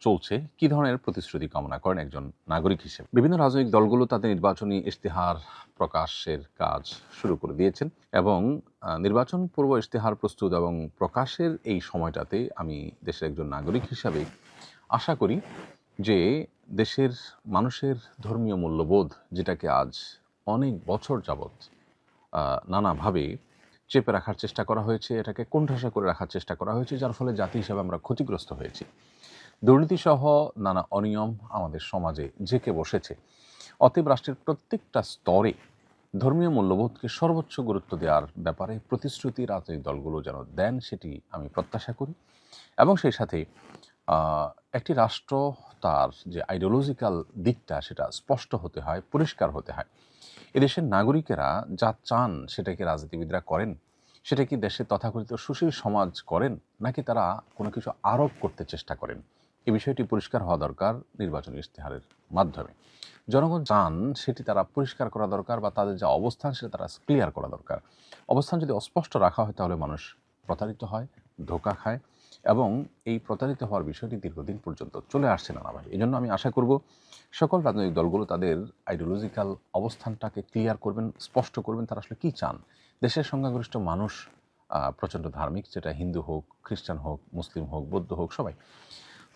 চলছে, কী ধরনের প্রতিশ্রুতি কামনা করেন একজন নাগরিক হিসেবে? বিভিন্ন রাজনৈতিক দলগুলো তাদের নির্বাচনী ইশতেহার প্রকাশের কাজ শুরু করে দিয়েছেন এবং নির্বাচন পূর্ব ইশতেহার প্রস্তুত এবং প্রকাশের এই সময়টাতে আমি দেশের একজন নাগরিক হিসাবে আশা করি যে দেশের মানুষের ধর্মীয় মূল্যবোধ, যেটাকে আজ অনেক বছর যাবৎ নানাভাবে চেপে রাখার চেষ্টা করা হয়েছে, এটাকে কোণঠাসা করে রাখার চেষ্টা করা হয়েছে, যার ফলে জাতি হিসাবে আমরা ক্ষতিগ্রস্ত হয়েছি। দুর্নীতিসহ নানা অনিয়ম আমাদের সমাজে জেঁকে বসেছে। অতএব রাষ্ট্রের প্রত্যেকটা স্তরে ধর্মীয় মূল্যবোধকে সর্বোচ্চ গুরুত্ব দেওয়ার ব্যাপারে প্রতিশ্রুতি রাজনৈতিক দলগুলো যেন দেন, সেটি আমি প্রত্যাশা করি। এবং সেই সাথে একটি রাষ্ট্র তার যে আইডিওলজিক্যাল দিকটা, সেটা স্পষ্ট হতে হয়, পরিষ্কার হতে হয়। এদেশের নাগরিকেরা যা চান সেটা কি রাজনীতিবিদরা করেন? সেটা কি দেশের তথাকথিত সুশীল সমাজ করেন, নাকি তারা কোনো কিছু আরোপ করতে চেষ্টা করেন? এই বিষয়টি পরিষ্কার হওয়া দরকার নির্বাচনী ইশতেহারের মাধ্যমে। জনগণ চান সেটি তারা পরিষ্কার করা দরকার, বা তাদের যা অবস্থান সেটা তারা ক্লিয়ার করা দরকার। অবস্থান যদি অস্পষ্ট রাখা হয় তাহলে মানুষ প্রতারিত হয়, ধোঁকা খায়, এবং এই প্রতারিত হওয়ার বিষয়টি দীর্ঘদিন পর্যন্ত চলে আসছে নানাভাবে। এই জন্য আমি আশা করব সকল রাজনৈতিক দলগুলো তাদের আইডিওলজিক্যাল অবস্থানটাকে ক্লিয়ার করবেন, স্পষ্ট করবেন তারা আসলে কী চান। দেশের সংখ্যাগরিষ্ঠ মানুষ প্রচণ্ড ধার্মিক, যেটা হিন্দু হোক, খ্রিস্টান হোক, মুসলিম হোক, বৌদ্ধ হোক, সবাই।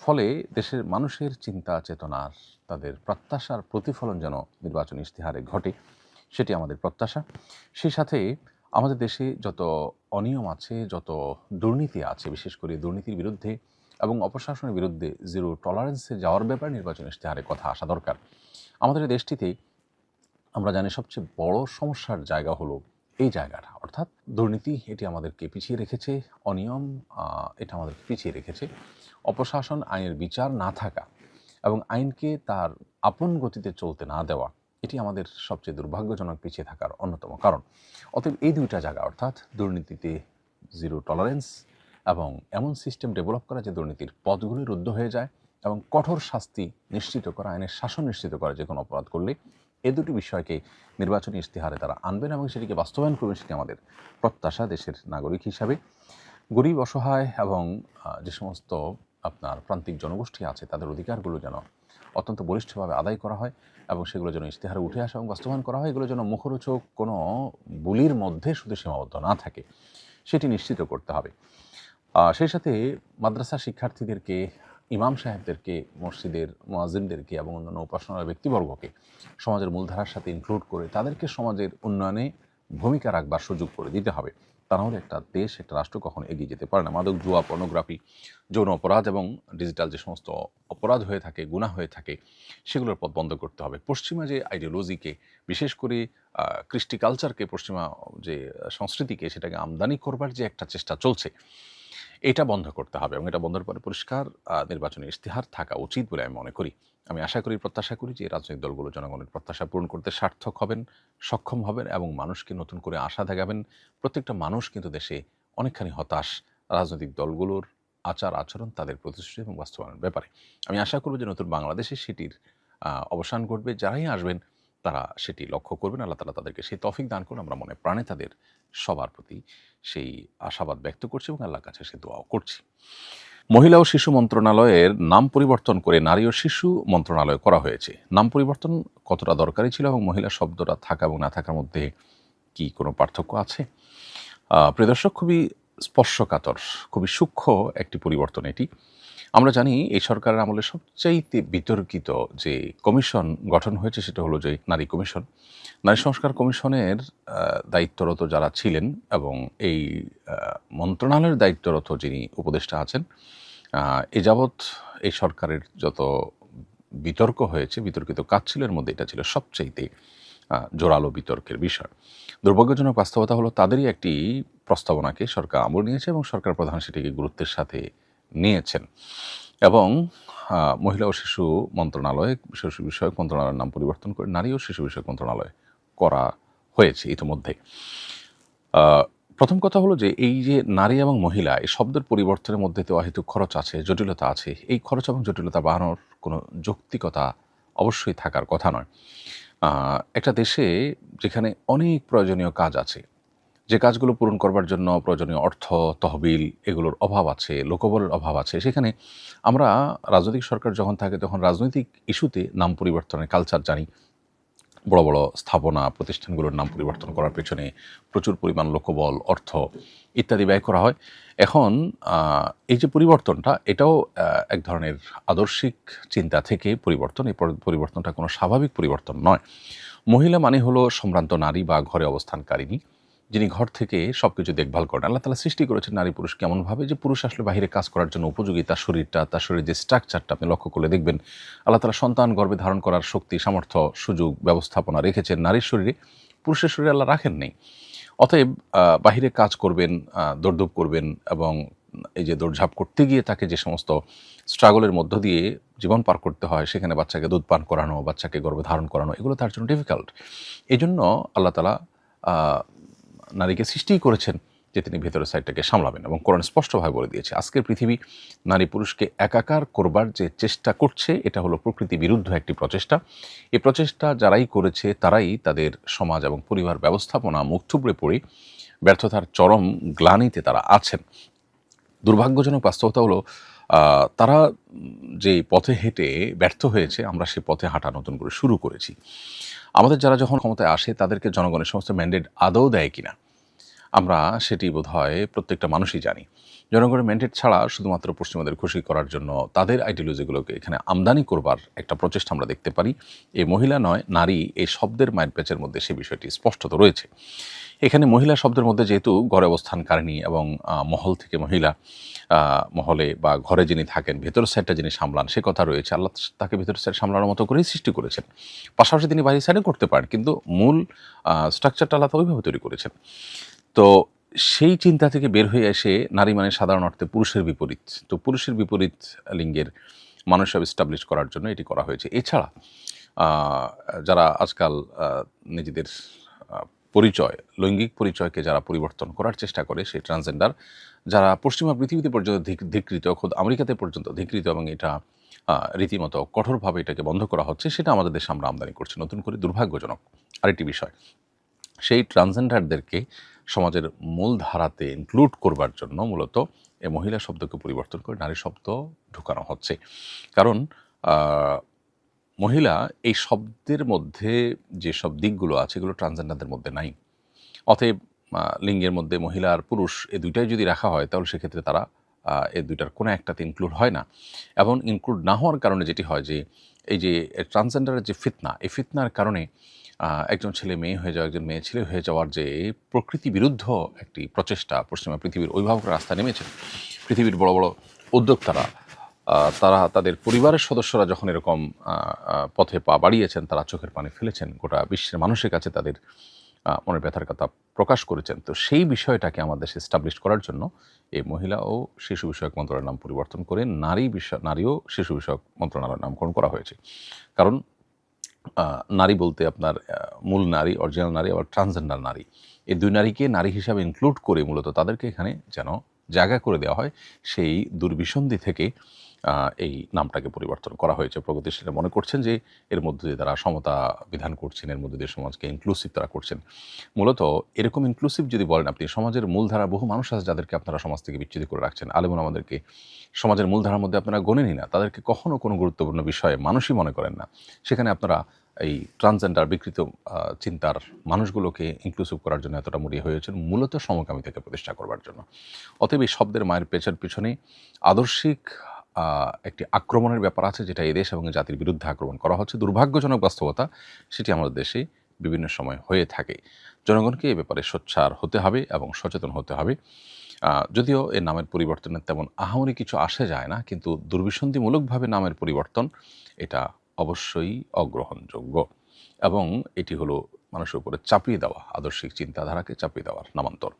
ফলে দেশের মানুষের চিন্তা চেতনার, তাদের প্রত্যাশার প্রতিফলন যেন নির্বাচনী ইশতেহারে ঘটে, সেটি আমাদের প্রত্যাশা। সেই সাথে আমাদের দেশে যত অনিয়ম আছে, যত দুর্নীতি আছে, বিশেষ করে দুর্নীতির বিরুদ্ধে এবং অপশাসনের বিরুদ্ধে জিরো টলারেন্সে যাওয়ার ব্যাপারে নির্বাচনী ইশতেহারে কথা আসা দরকার। আমাদের এই দেশটিতে আমরা জানি সবচেয়ে বড় সমস্যার জায়গা হলো এই জায়গাটা, অর্থাৎ দুর্নীতি, এটি আমাদেরকে পিছিয়ে রেখেছে। অনিয়ম, এটা আমাদেরকে পিছিয়ে রেখেছে। অপশাসন, আইনের বিচার না থাকা এবং আইনকে তার আপন গতিতে চলতে না দেওয়া, এটি আমাদের সবচেয়ে দুর্ভাগ্যজনক পিছিয়ে থাকার অন্যতম কারণ। অতএব এই দুইটা জায়গা, অর্থাৎ দুর্নীতিতে জিরো টলারেন্স এবং এমন সিস্টেম ডেভেলপ করা যে দুর্নীতির পথগুলি রুদ্ধ হয়ে যায়, এবং কঠোর শাস্তি নিশ্চিত করা, আইনের শাসন নিশ্চিত করা যে কোনো অপরাধ করলে, এই দুটি বিষয়কে নির্বাচনী ইশতেহারে তারা আনবেন এবং সেটিকে বাস্তবায়ন করবেন, সেটি আমাদের প্রত্যাশা দেশের নাগরিক হিসাবে। গরিব, অসহায় এবং যে সমস্ত আপনার প্রান্তিক জনগোষ্ঠী আছে, তাদের অধিকারগুলো যেন অত্যন্ত বলিষ্ঠভাবে আদায় করা হয় এবং সেগুলো যেন ইশতেহারে উঠে আসে এবং বাস্তবায়ন করা হয়। এগুলো যেন মুখরোচক কোনো বুলির মধ্যে শুধু সীমাবদ্ধ না থাকে, সেটি নিশ্চিত করতে হবে। সেই সাথে মাদ্রাসা শিক্ষার্থীদেরকে, ইমাম সাহেবদেরকে, মসজিদের মুয়াজ্জিনদেরকে এবং অন্যান্য উপাসনার ব্যক্তিবর্গকে সমাজের মূলধারার সাথে ইনক্লুড করে তাদেরকে সমাজের উন্নয়নে ভূমিকা রাখবার সুযোগ করে দিতে হবে। তা নাহলে একটা দেশ, একটা রাষ্ট্র কখনো এগিয়ে যেতে পারে না। মাদক, জুয়া, পর্নোগ্রাফি, যৌন অপরাধ এবং ডিজিটাল যে সমস্ত অপরাধ হয়ে থাকে, গুনাহ হয়ে থাকে, সেগুলোর পথ বন্ধ করতে হবে। পশ্চিমা যে আইডিওলজিকে, বিশেষ করে কৃষ্টি কালচারকে, পশ্চিমা যে সংস্কৃতিকে, সেটাকে আমদানি করবার যে একটা চেষ্টা চলছে, এটা বন্ধ করতে হবে এবং এটা বন্ধের পরে পরিষ্কার নির্বাচনী ইশতেহার থাকা উচিত বলে আমি মনে করি। আমি আশা করি, প্রত্যাশা করি যে রাজনৈতিক দলগুলো জনগণের প্রত্যাশা পূরণ করতে সার্থক হবেন, সক্ষম হবেন এবং মানুষকে নতুন করে আশা দেখাবেন। প্রত্যেকটা মানুষ কিন্তু দেশে অনেকখানি হতাশ রাজনৈতিক দলগুলোর আচার আচরণ, তাদের প্রতিশ্রুতি এবং বাস্তবায়নের ব্যাপারে। আমি আশা করব যে নতুন বাংলাদেশে সেটির অবসান ঘটবে। যারাই আসবেন তারা সেটি লক্ষ্য করবেন। আল্লাহ তাআলা তাদেরকে সেই তৌফিক দান করুন। আমরা মনে প্রাণে তাদের সবার প্রতি সেই আশাবাদ ব্যক্ত করছি এবং আল্লাহর কাছে সে দোয়াও করছি। মহিলা ও শিশু মন্ত্রণালয়ের নাম পরিবর্তন করে নারী ও শিশু মন্ত্রণালয় করা হয়েছে। নাম পরিবর্তন কতটা দরকারি ছিল এবং মহিলা শব্দটা থাকা এবং না থাকার মধ্যে কি কোনো পার্থক্য আছে? প্রিয় দর্শক, খুবই স্পর্শকাতর, খুবই সূক্ষ্ম একটি পরিবর্তন এটি। আমরা জানি এই সরকারের আমলে সবচাইতে বিতর্কিত যে কমিশন গঠন হয়েছে সেটা হলো যে নারী কমিশন। নারী সংস্কার কমিশনের দায়িত্বরত যারা ছিলেন এবং এই মন্ত্রণালয়ের দায়িত্বরত যিনি উপদেষ্টা আছেন, এ যাবৎ এই সরকারের যত বিতর্ক হয়েছে, বিতর্কিত কাজ ছিল, এর মধ্যে এটা ছিল সবচাইতে জোরালো বিতর্কের বিষয়। দুর্ভাগ্যজনক বাস্তবতা হলো তাদেরই একটি প্রস্তাবনাকে সরকার আমল নিয়েছে এবং সরকার প্রধান সেটিকে গুরুত্বের সাথে নিয়েছেন এবং মহিলা ও শিশু মন্ত্রণালয়, শিশু বিষয়ক মন্ত্রণালয়ের নাম পরিবর্তন করে নারী ও শিশু বিষয়ক মন্ত্রণালয় করা হয়েছে ইতিমধ্যে। প্রথম কথা হলো যে এই যে নারী এবং মহিলা, এই শব্দের পরিবর্তনের মধ্যে তো অহেতুক খরচ আছে, জটিলতা আছে। এই খরচ এবং জটিলতা বাড়ানোর কোনো যৌক্তিকতা অবশ্যই থাকার কথা নয়। একটা দেশে যেখানে অনেক প্রয়োজনীয় কাজ আছে, যে কাজগুলো পূরণ করবার জন্য প্রয়োজনীয় অর্থ, তহবিল এগুলোর অভাব আছে, লোকবলের অভাব আছে, সেখানে আমরা রাজনৈতিক সরকার যখন থাকে তখন রাজনৈতিক ইস্যুতে নাম পরিবর্তনের কালচার জানি। বড় বড় স্থাপনা প্রতিষ্ঠানগুলোর নাম পরিবর্তন করার পেছনে প্রচুর পরিমাণ লোকবল, অর্থ ইত্যাদি ব্যয় করা হয়। এখন এই যে পরিবর্তনটা, এটাও এক ধরনের আদর্শিক চিন্তা থেকে পরিবর্তন। এই পরিবর্তনটা কোনো স্বাভাবিক পরিবর্তন নয়। মহিলা মানে হলো সম্ভ্রান্ত নারী বা ঘরে অবস্থানকারিণী, যিনি ঘর থেকে সব কিছু দেখভাল করেন। আল্লাহ তাআলা সৃষ্টি করেছেন নারী পুরুষ কেমনভাবে, যে পুরুষ আসলে বাহিরে কাজ করার জন্য উপযোগী, তার শরীরটা, তার শরীরের যে স্ট্রাকচারটা আপনি লক্ষ্য করলে দেখবেন আল্লাহ তাআলা সন্তান গর্ভে ধারণ করার শক্তি, সামর্থ্য, সুযোগ, ব্যবস্থাপনা রেখেছেন নারীর শরীরে, পুরুষের শরীরে আল্লাহ রাখেন নেই। অতএব বাহিরে কাজ করবেন, দৌড়ধূপ করবেন, এবং এই যে দৌড়ঝাঁপ করতে গিয়ে তাকে যে সমস্ত স্ট্রাগলের মধ্য দিয়ে জীবন পার করতে হয়, সেখানে বাচ্চাকে দুধ পান করানো, বাচ্চাকে গর্ভে ধারণ করানো, এগুলো তার জন্য ডিফিকাল্ট। এই জন্য আল্লাহ তাআলা নারীকে সৃষ্টি করেছেন যে তিনি ভেতরের সাইডটাকে সামলাবেন, এবং কোরআন স্পষ্টভাবে বলে দিয়েছে আজকের পৃথিবী নারী পুরুষকে একাকার করবার যে চেষ্টা করছে, এটা হলো প্রকৃতি বিরুদ্ধ একটি প্রচেষ্টা। এই প্রচেষ্টা যারাই করেছে তারাই তাদের সমাজ এবং পরিবার ব্যবস্থাপনা মুখ থুবড়ে পড়ে ব্যর্থতার চরম গ্লানিতে তারা আছেন। দুর্ভাগ্যজনক বাস্তবতা হলো তারা যে পথে হেঁটে ব্যর্থ হয়েছে, আমরা সে পথে হাঁটা নতুন করে শুরু করেছি। আমাদের যারা যখন ক্ষমতায় আসে তাদেরকে জনগণের সমস্ত ম্যান্ডেট আদৌ দেয় কিনা আমরা সেটি বোধহয় প্রত্যেকটা মানুষই জানি। জনগণের ম্যান্ডেট ছাড়া শুধুমাত্র পশ্চিমাদের খুশি করার জন্য তাদের আইডিওলজিগুলোকে এখানে আমদানি করবার একটা প্রচেষ্টা আমরা দেখতে পারি। এই মহিলা নয় নারী এই শব্দের মায়ের পেঁচের মধ্যে সে বিষয়টি স্পষ্টত রয়েছে। এখানে মহিলা শব্দের মধ্যে যেহেতু ঘরে অবস্থানকারিণী এবং মহল থেকে মহিলা, মহলে বা ঘরে যিনি থাকেন ভেতর সাইডটা যিনি সামলান সে কথা রয়েছে। আল্লাহ তাকে ভেতর সাইড সামলানোর মতো করেই সৃষ্টি করেছেন। পাশাপাশি তিনি বাইরের সাইডে করতে পারেন, কিন্তু মূল স্ট্রাকচারটা আল্লাহ ওইভাবে তৈরি করেছেন। তো সেই চিন্তা থেকে বের হয়ে এসে নারী মানে সাধারণ অর্থে পুরুষের বিপরীত, তো পুরুষের বিপরীত লিঙ্গের মানুষ সব এস্টাবলিশ করার জন্য এটি করা হয়েছে। এছাড়া যারা আজকাল নিজেদের পরিচয়, লৈঙ্গিক পরিচয়কে যারা পরিবর্তন করার চেষ্টা করে, সেই ট্রান্সজেন্ডার যারা পশ্চিমা পৃথিবীতে পর্যন্ত ধিকৃত, খোদ আমেরিকাতে পর্যন্ত ধিকৃত, এবং এটা রীতিমতো কঠোরভাবে এটাকে বন্ধ করা হচ্ছে, সেটা আমাদের দেশে আমরা আমদানি করছি নতুন করে। দুর্ভাগ্যজনক আরেকটি বিষয়, সেই ট্রান্সজেন্ডারদেরকে সমাজের মূল ধারাতে ইনক্লুড করবার জন্য মূলত এই মহিলা শব্দকে পরিবর্তন করে নারী শব্দ ঢুকানো হচ্ছে। কারণ মহিলা এই শব্দের মধ্যে যেসব দিকগুলো আছে এগুলো ট্রান্সজেন্ডারদের মধ্যে নাই। অতএব লিঙ্গের মধ্যে মহিলা আর পুরুষ এই দুইটাই যদি রাখা হয় তাহলে সেক্ষেত্রে তারা এই দুইটার কোনো একটাতে ইনক্লুড হয় না। এবং ইনক্লুড না হওয়ার কারণে যেটি হয় যে এই যে ট্রান্সজেন্ডারের যে ফিতনা, এই ফিতনার কারণে একজন ছেলে মেয়ে হয়ে যাওয়া, একজন মেয়ে ছেলে হয়ে যাওয়ার যে প্রকৃতি বিরুদ্ধ একটি প্রচেষ্টা পশ্চিমা পৃথিবীর অভিভাবকরা রাস্তায় নেমেছেন। পৃথিবীর বড় বড় উদ্যোক্তারা তারা তাদের পরিবারের সদস্যরা যখন এরকম পথে পা বাড়িয়েছেন, তারা চোখের পানি ফেলেছেন, গোটা বিশ্বের মানুষের কাছে তাদের মনের ব্যথার কথা প্রকাশ করেছেন। তো সেই বিষয়টাকে আমাদের দেশে এস্টাবলিশ করার জন্য এই মহিলা ও শিশু বিষয়ক মন্ত্রণালয়ের নাম পরিবর্তন করে নারী ও শিশু বিষয়ক মন্ত্রণালয়ের নামকরণ করা হয়েছে। কারণ নারী বলতে আপনার মূল নারী, অরিজিনাল নারী, আবার ট্রান্সজেন্ডার নারী, এই দুই নারীকে নারী হিসাবে ইনক্লুড করে মূলত তাদেরকে এখানে যেন জায়গা করে দেওয়া হয়, সেই দুর্বিসন্ধি থেকে এই নামটাকে পরিবর্তন করা হয়েছে। প্রগতিশীলরা মনে করছেন যে এর মধ্যে দিয়ে তারা সমতা বিধান করছেন, এর মধ্যে দিয়ে সমাজকে ইনক্লুসিভ তারা করছেন। মূলত এরকম ইনক্লুসিভ যদি বলেন আপনি, সমাজের মূলধারা বহু মানুষ আছে যাদেরকে আপনারা সমাজ থেকে বিচ্ছিন্ন করে রাখছেন। আলেমুন আমাদেরকে সমাজের মূলধারার মধ্যে আপনারা গণেনই না, তাদেরকে কখনো কোনো গুরুত্বপূর্ণ বিষয়ে মানুষই মনে করেন না। সেখানে আপনারা এই ট্রান্সজেন্ডার বিকৃত চিন্তার মানুষগুলোকে ইনক্লুসিভ করার জন্য এতটা মরিয়া হয়েছেন, মূলত সমকামিতাকে প্রতিষ্ঠা করবার জন্য। অতএব এই শব্দের মায়ের পেছার পিছনে আদর্শিক একটি আক্রমণের ব্যাপার আছে, যেটা এই দেশ এবং জাতির বিরুদ্ধে আক্রমণ করা হচ্ছে। দুর্ভাগ্যজনক বাস্তবতা, সেটি আমাদের দেশে বিভিন্ন সময় হয়ে থাকে। জনগণকে এ ব্যাপারে সোচ্চার হতে হবে এবং সচেতন হতে হবে। যদিও এর নামের পরিবর্তনের তেমন আহামরি কিছু আসে যায় না, কিন্তু দুর্বিসন্ধিমূলকভাবে নামের পরিবর্তন এটা অবশ্যই অগ্রহণযোগ্য, এবং এটি হলো মানুষের উপরে চাপিয়ে দেওয়া, আদর্শিক চিন্তাধারাকে চাপিয়ে দেওয়ার নামান্তর।